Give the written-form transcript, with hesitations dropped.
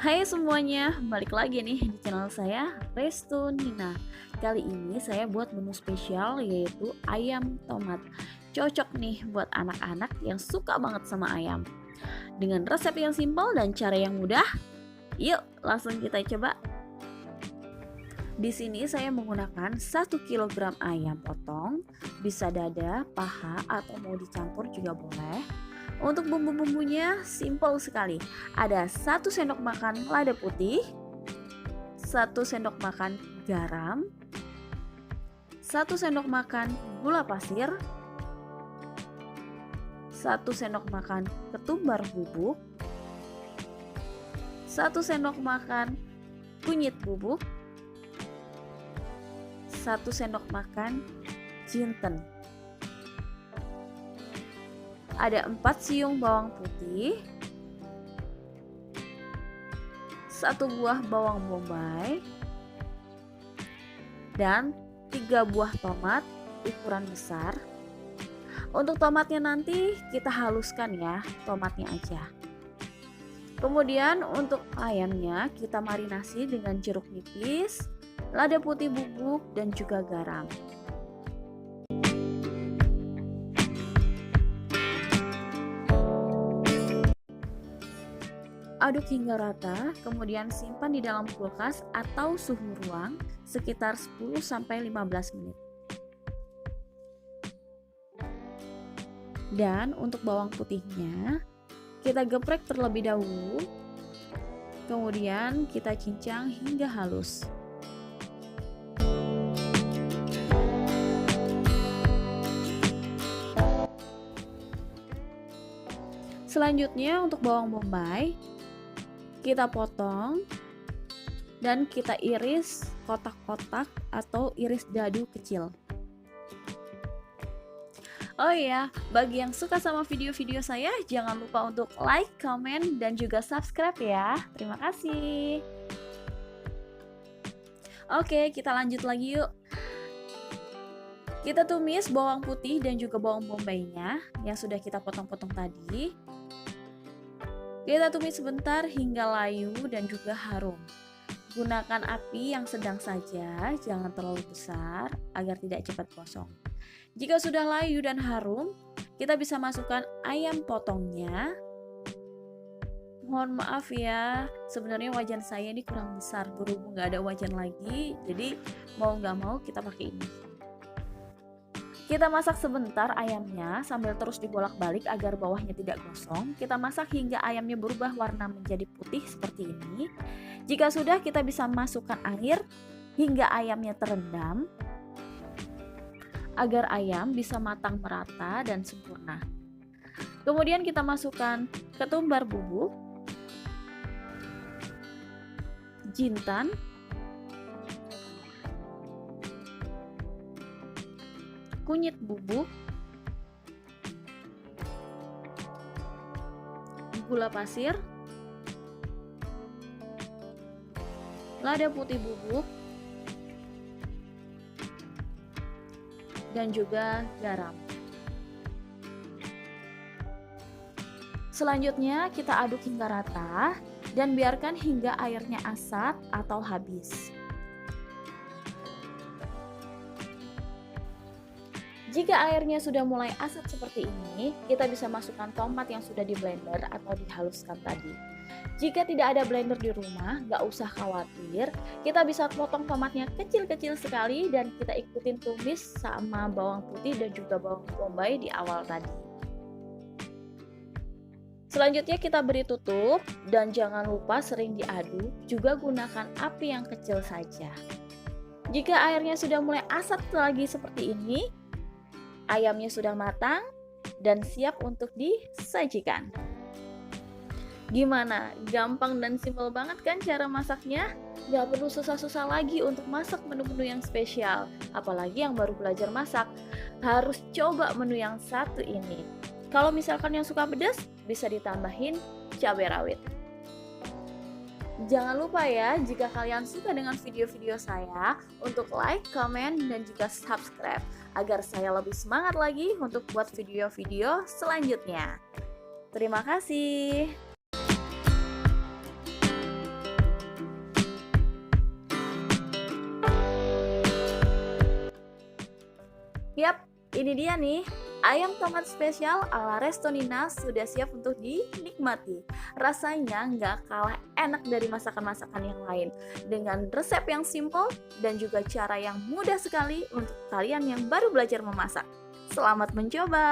Hai semuanya, balik lagi nih di channel saya, Restu Nina. Kali ini saya buat menu spesial yaitu ayam tomat. Cocok nih buat anak-anak yang suka banget sama ayam. Dengan resep yang simpel dan cara yang mudah, yuk langsung kita coba. Di sini saya menggunakan 1 kg ayam potong, bisa dada, paha, atau mau dicampur juga boleh. Untuk bumbu-bumbunya simple sekali. Ada 1 sendok makan lada putih, 1 sendok makan garam, 1 sendok makan gula pasir, 1 sendok makan ketumbar bubuk, 1 sendok makan kunyit bubuk, 1 sendok makan jinten. Ada 4 siung bawang putih, 1 buah bawang bombay, dan 3 buah tomat ukuran besar. Untuk tomatnya nanti kita haluskan ya, tomatnya aja. Kemudian untuk ayamnya kita marinasi dengan jeruk nipis, lada putih bubuk, dan juga garam. Aduk hingga rata, kemudian simpan di dalam kulkas atau suhu ruang sekitar 10-15 menit. Dan untuk bawang putihnya, kita geprek terlebih dahulu, kemudian kita cincang hingga halus. Selanjutnya untuk bawang bombay, kita potong dan kita iris kotak-kotak atau iris dadu kecil. Oh iya, bagi yang suka sama video-video saya, jangan lupa untuk like, comment, dan juga subscribe ya. Terima kasih. Oke, kita lanjut lagi yuk. Kita tumis bawang putih dan juga bawang bombaynya yang sudah kita potong-potong tadi. Kita tumis sebentar hingga layu dan juga harum. Gunakan api yang sedang saja, jangan terlalu besar agar tidak cepat gosong. Jika sudah layu dan harum, kita bisa masukkan ayam potongnya. Mohon maaf ya, sebenarnya wajan saya ini kurang besar, berhubung nggak ada wajan lagi, jadi mau nggak mau kita pakai ini. Kita masak sebentar ayamnya sambil terus dibolak-balik agar bawahnya tidak gosong. Kita masak hingga ayamnya berubah warna menjadi putih seperti ini. Jika sudah, kita bisa masukkan air hingga ayamnya terendam agar ayam bisa matang merata dan sempurna. Kemudian kita masukkan ketumbar bubuk, jintan, kunyit bubuk, gula pasir, lada putih bubuk, dan juga garam. Selanjutnya kita aduk hingga rata dan biarkan hingga airnya asat atau habis. Jika airnya sudah mulai asat seperti ini, kita bisa masukkan tomat yang sudah di blender atau dihaluskan tadi. Jika tidak ada blender di rumah, gak usah khawatir. Kita bisa potong tomatnya kecil-kecil sekali dan kita ikutin tumis sama bawang putih dan juga bawang bombay di awal tadi. Selanjutnya kita beri tutup dan jangan lupa sering diaduk, juga gunakan api yang kecil saja. Jika airnya sudah mulai asat lagi seperti ini, ayamnya sudah matang dan siap untuk disajikan. Gimana? Gampang dan simpel banget kan cara masaknya? Gak perlu susah-susah lagi untuk masak menu-menu yang spesial. Apalagi yang baru belajar masak, harus coba menu yang satu ini. Kalau misalkan yang suka pedas, bisa ditambahin cabai rawit. Jangan lupa ya, jika kalian suka dengan video-video saya, untuk like, comment, dan juga subscribe agar saya lebih semangat lagi untuk buat video-video selanjutnya. Terima kasih. Yap, ini dia nih. Ayam tomat spesial ala Resto Nina sudah siap untuk dinikmati. Rasanya nggak kalah enak dari masakan-masakan yang lain. Dengan resep yang simple dan juga cara yang mudah sekali untuk kalian yang baru belajar memasak. Selamat mencoba!